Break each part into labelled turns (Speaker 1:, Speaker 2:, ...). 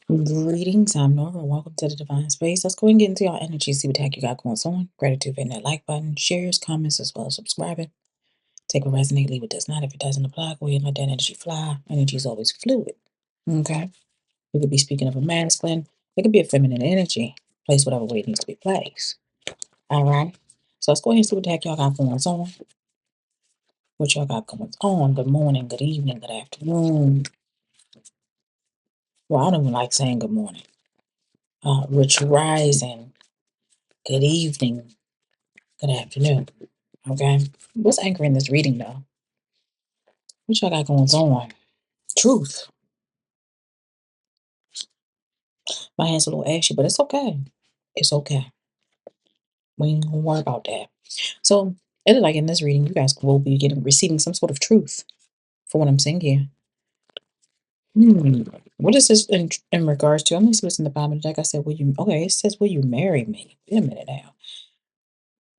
Speaker 1: Greetings, I'm Nora. Welcome to the Divine Space. Let's go and get into your energy, see what the heck you got going on. Gratitude for hitting that like button, shares, comments, as well as subscribing. Take what resonate, leave what does not. If it doesn't apply, go ahead and let that energy fly. Energy is always fluid. Okay? We could be speaking of a masculine. It could be a feminine energy. Place whatever way it needs to be placed. All right? So let's go ahead and see what the heck y'all got going on. What y'all got going on. Good morning, good evening, good afternoon. Well, I don't even like saying good morning. Rich rising. Good evening. Good afternoon. Okay. What's anchoring this reading though? What y'all got going on? Truth. My hand's a little ashy, but it's okay. It's okay. We ain't gonna worry about that. So it is like in this reading, you guys will be receiving some sort of truth for what I'm saying here. What is this in regards to? I'm gonna see what's in the bottom of the deck. I said, will you okay, it says, will you marry me? Wait a minute now.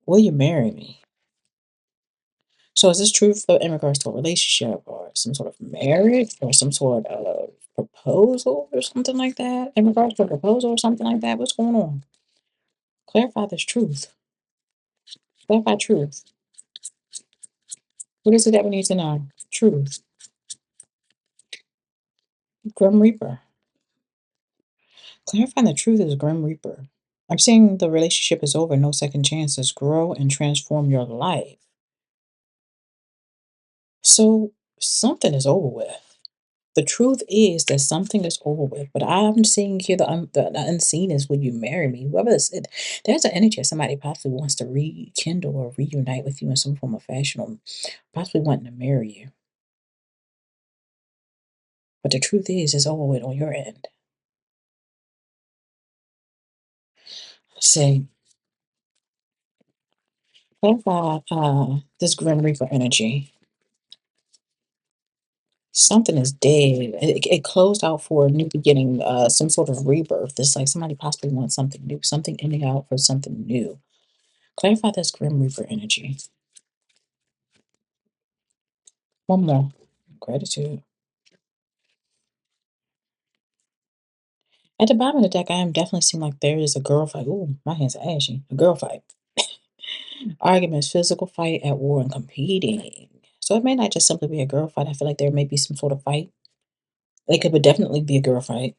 Speaker 1: Will you marry me? So is this truth in regards to a relationship or some sort of marriage or some sort of proposal or something like that? In regards to a proposal or something like that? What's going on? Clarify this truth. Clarify truth. What is it that we need to know? Truth. Grim Reaper. Clarifying the truth is Grim Reaper. I'm seeing the relationship is over, no second chances. Grow and transform your life. So something is over with. The truth is that something is over with, but I'm seeing here the unseen is, will you marry me? Whoever this is, there's an energy of somebody possibly wants to rekindle or reunite with you in some form of fashion, or possibly wanting to marry you. But the truth is, it's over with on your end. Say, clarify this Grim Reaper energy. Something is dead. It closed out for a new beginning, some sort of rebirth. It's like somebody possibly wants something new, something ending out for something new. Clarify this Grim Reaper energy. One more. Gratitude. At the bottom of the deck, I am definitely seeing like there is a girl fight. Ooh, my hands are ashy. A girl fight. Arguments, physical fight at war and competing. So it may not just simply be a girl fight. I feel like there may be some sort of fight. It could definitely be a girl fight.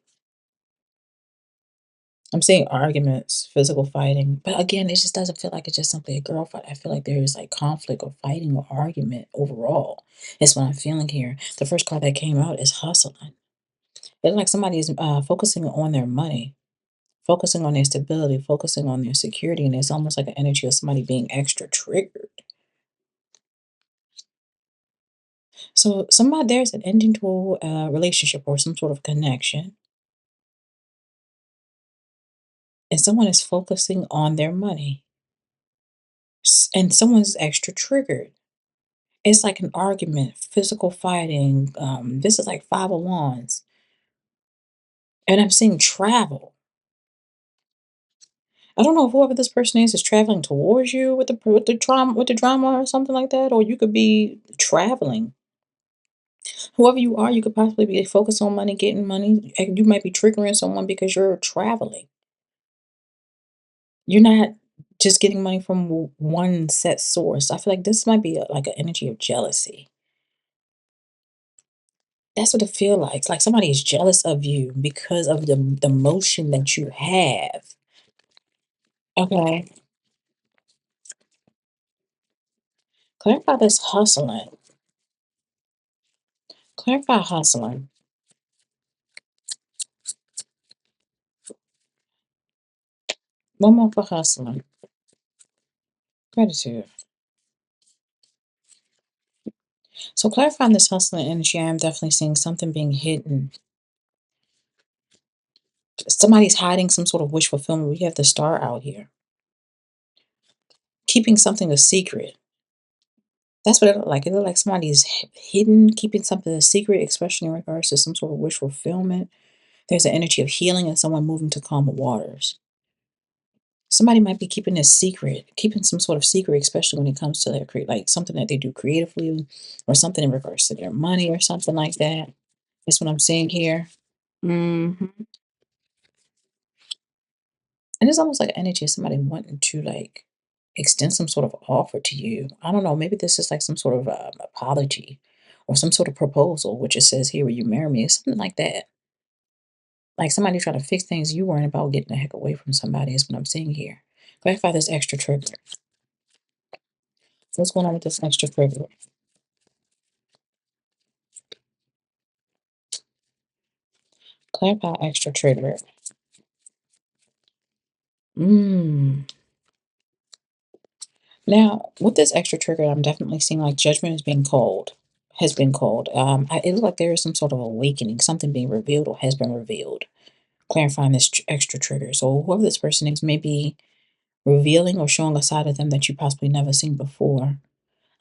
Speaker 1: I'm seeing arguments, physical fighting. But again, it just doesn't feel like it's just simply a girl fight. I feel like there is like conflict or fighting or argument overall. That's what I'm feeling here. The first card that came out is hustling. It's like somebody is focusing on their money, focusing on their stability, focusing on their security, and it's almost like an energy of somebody being extra triggered. So somebody there's an ending to a relationship or some sort of connection, and someone is focusing on their money, and someone's extra triggered. It's like an argument, physical fighting. This is like five of wands, and I'm seeing travel. I don't know if whoever this person is traveling towards you with the drama or something like that, or you could be traveling. Whoever you are, you could possibly be focused on money, getting money, and you might be triggering someone because you're traveling. You're not just getting money from one set source. I feel like this might be like an energy of jealousy. That's what it feel like. It's like somebody is jealous of you because of the motion that you have. Okay. Clarify this hustling. Clarify hustling. One more for hustling. Gratitude. So clarifying this hustling energy, I am definitely seeing something being hidden. Somebody's hiding some sort of wish fulfillment. We have the star out here. Keeping something a secret. That's what it looked like. It looked like somebody's hidden, keeping something a secret, especially in regards to some sort of wish fulfillment. There's an energy of healing and someone moving to calmer waters. Somebody might be keeping a secret, keeping some sort of secret, especially when it comes to their like something that they do creatively or something in regards to their money or something like that. That's what I'm seeing here. hmm And it's almost like energy of somebody wanting to like extend some sort of offer to you. I don't know. Maybe this is like some sort of apology or some sort of proposal, which it says here, "Will you marry me?" It's something like that. Like somebody trying to fix things, you worrying about getting the heck away from somebody is what I'm seeing here. Clarify this extra trigger. What's going on with this extra trigger? Clarify extra trigger. Mm. Now, with this extra trigger, I'm definitely seeing like judgment is being called, has been called. It looks like there is some sort of awakening, something being revealed or has been revealed. Clarifying this extra trigger. So, whoever this person is may be revealing or showing a side of them that you possibly never seen before.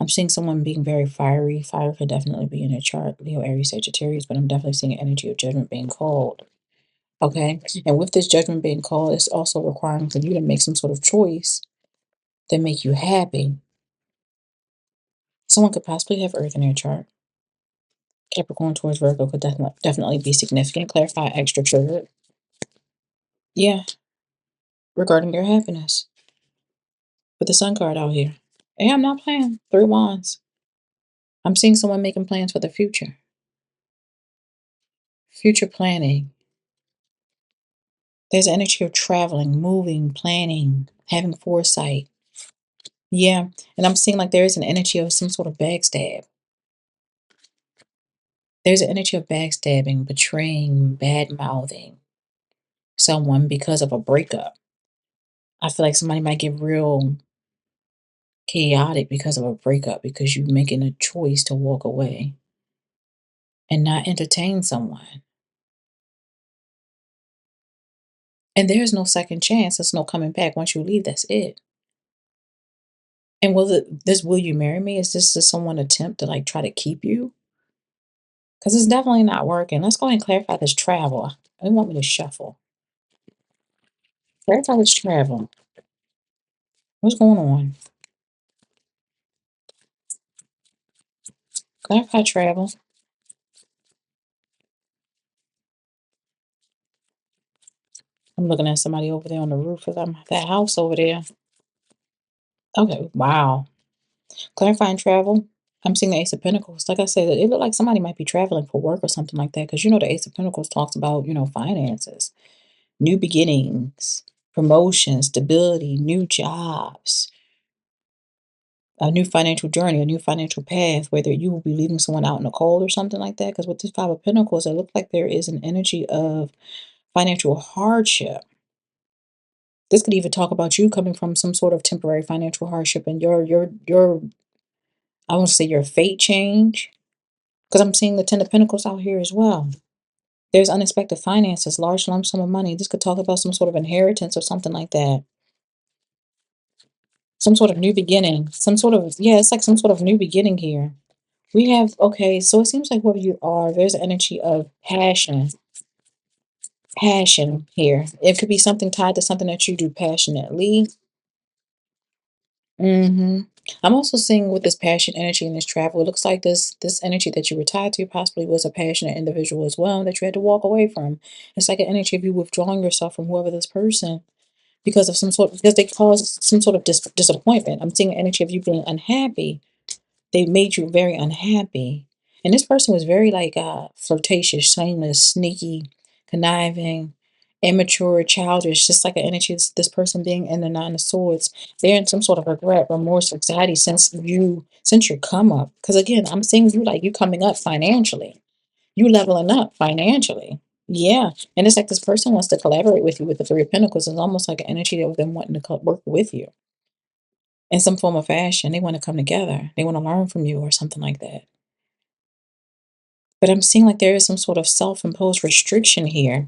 Speaker 1: I'm seeing someone being very fiery. Fire could definitely be in a chart, Leo, Aries, Sagittarius, but I'm definitely seeing an energy of judgment being called. Okay. And with this judgment being called, it's also requiring for you to make some sort of choice that make you happy. Someone could possibly have Earth in their chart. Capricorn towards Virgo could definitely be significant. Clarify extra trigger. Yeah, regarding their happiness. With the Sun card out here. Yeah, I'm not playing. Three Wands. I'm seeing someone making plans for the future. Future planning. There's an energy of traveling, moving, planning, having foresight. Yeah, and I'm seeing like there is an energy of some sort of backstab. There's an energy of backstabbing, betraying, bad mouthing someone because of a breakup. I feel like somebody might get real chaotic because of a breakup because you're making a choice to walk away and not entertain someone. And there's no second chance. There's no coming back. Once you leave, that's it. And this will you marry me? Is this just someone attempt to like try to keep you? Because it's definitely not working. Let's go ahead and clarify this travel. They want me to shuffle. Clarify this travel. What's going on? Clarify travel. I'm looking at somebody over there on the roof of that house over there. Okay, wow. Clarifying travel. I'm seeing the Ace of Pentacles. Like I said, it looked like somebody might be traveling for work or something like that. Because the Ace of Pentacles talks about, finances, new beginnings, promotion, stability, new jobs, a new financial journey, a new financial path, whether you will be leaving someone out in the cold or something like that. Because with this Five of Pentacles, it looks like there is an energy of financial hardship. This could even talk about you coming from some sort of temporary financial hardship and your I won't say your fate change. Because I'm seeing the Ten of Pentacles out here as well. There's unexpected finances, large lump sum of money. This could talk about some sort of inheritance or something like that. Some sort of new beginning. Yeah, it's like some sort of new beginning here. We have, okay, so it seems like whoever you are, there's an energy of passion. Passion here. It could be something tied to something that you do passionately. hmm I'm also seeing with this passion energy and this travel, it looks like this energy that you were tied to possibly was a passionate individual as well that you had to walk away from. It's like an energy of you withdrawing yourself from whoever this person because they caused some sort of disappointment. I'm seeing an energy of you being unhappy. They made you very unhappy. And this person was very like flirtatious, shameless, sneaky, conniving, immature, childish, just like an energy of this person being in the Nine of Swords. They're in some sort of regret, remorse, anxiety since your come up. Because again, I'm seeing you like you coming up financially. You leveling up financially. Yeah. And it's like this person wants to collaborate with you with the Three of Pentacles. It's almost like an energy of them wanting to work with you in some form of fashion. They want to come together. They want to learn from you or something like that. But I'm seeing like there is some sort of self-imposed restriction here.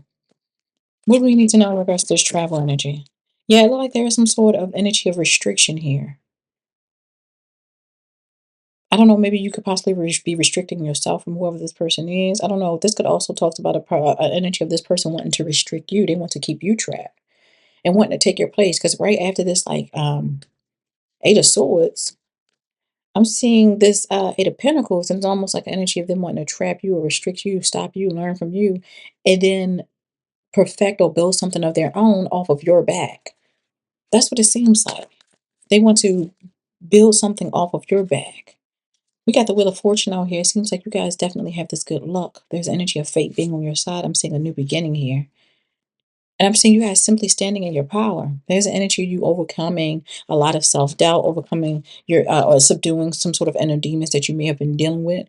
Speaker 1: What do we need to know in regards to this travel energy? Yeah, it looks like there is some sort of energy of restriction here. I don't know, maybe you could possibly be restricting yourself from whoever this person is. I don't know. This could also talk about an energy of this person wanting to restrict you. They want to keep you trapped and wanting to take your place. Because right after this, like Eight of Swords, I'm seeing this Eight of Pentacles, and it's almost like an energy of them wanting to trap you or restrict you, stop you, learn from you. And then perfect or build something of their own off of your back. That's what it seems like. They want to build something off of your back. We got the Wheel of Fortune out here. It seems like you guys definitely have this good luck. There's energy of fate being on your side. I'm seeing a new beginning here. And I'm seeing you guys simply standing in your power. There's an energy of you overcoming a lot of self-doubt, overcoming your or subduing some sort of inner demons that you may have been dealing with.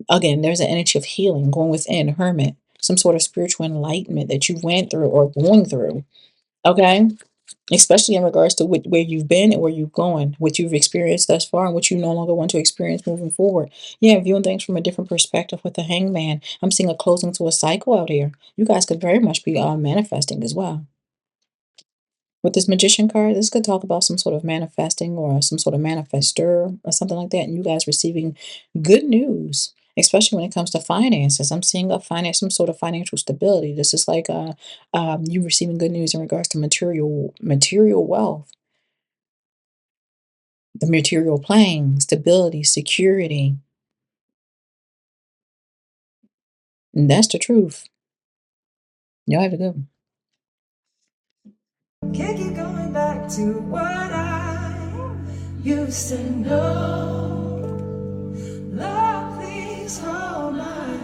Speaker 1: Again, there's an energy of healing, going within, hermit, some sort of spiritual enlightenment that you went through or going through. Okay? Especially in regards to where you've been and where you've gone, what you've experienced thus far and what you no longer want to experience moving forward. Yeah, viewing things from a different perspective with the hangman. I'm seeing a closing to a cycle out here. You guys could very much be manifesting as well. With this magician card, this could talk about some sort of manifesting or some sort of manifester or something like that, and you guys receiving good news, especially when it comes to finances. I'm seeing a finance, some sort of financial stability. This is like you receiving good news in regards to material wealth, the material plane, stability, security. And that's the truth. Y'all have a good one.
Speaker 2: Can't keep going back to what I used to know.